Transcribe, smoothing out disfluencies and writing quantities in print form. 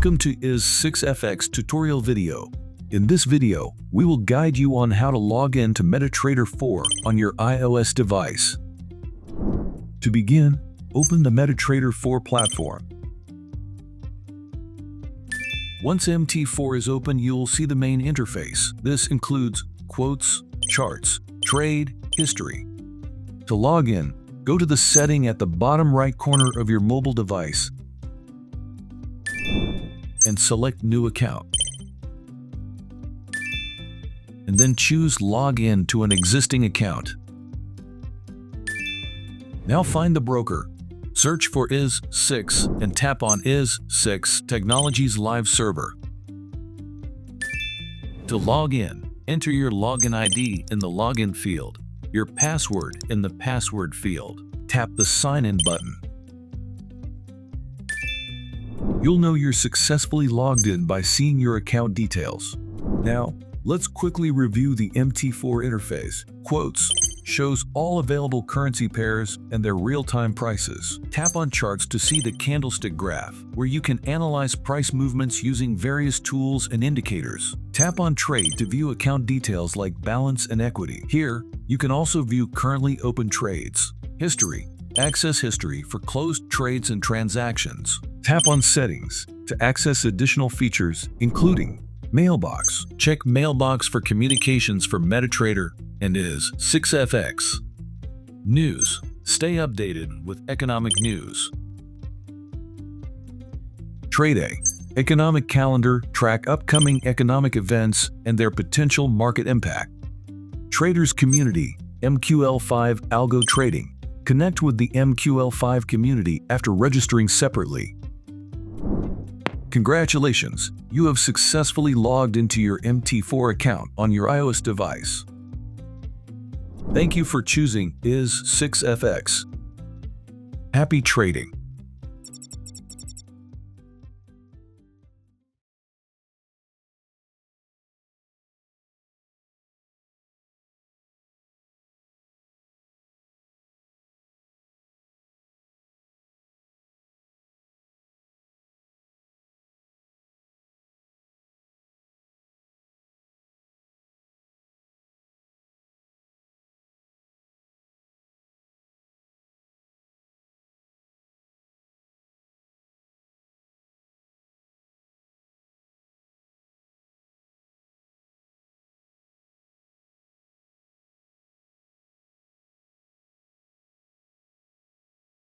Welcome to IS6FX tutorial video. In this video, we will guide you on how to log in to MetaTrader 4 on your iOS device. To begin, open the MetaTrader 4 platform. Once MT4 is open, you'll see the main interface. This includes quotes, charts, trade, history. To log in, go to the setting at the bottom right corner of your mobile device and select New Account. And then choose Log in to an existing account. Now find the broker. Search for IS6 and tap on IS6 Technologies Live Server. To log in, enter your login ID in the login field, your password in the password field. Tap the Sign In button. You'll know you're successfully logged in by seeing your account details. Now, let's quickly review the MT4 interface. Quotes shows all available currency pairs and their real-time prices. Tap on Charts to see the candlestick graph, where you can analyze price movements using various tools and indicators. Tap on Trade to view account details like balance and equity. Here, you can also view currently open trades. History. Access history for closed trades and transactions. Tap on Settings to access additional features, including Mailbox. Check Mailbox for communications for MetaTrader and IS6FX. News. Stay updated with economic news. Trade A. Economic calendar. Track upcoming economic events and their potential market impact. Traders Community. MQL5 Algo Trading. Connect with the MQL5 community after registering separately. Congratulations! You have successfully logged into your MT4 account on your iOS device. Thank you for choosing IS6FX. Happy trading!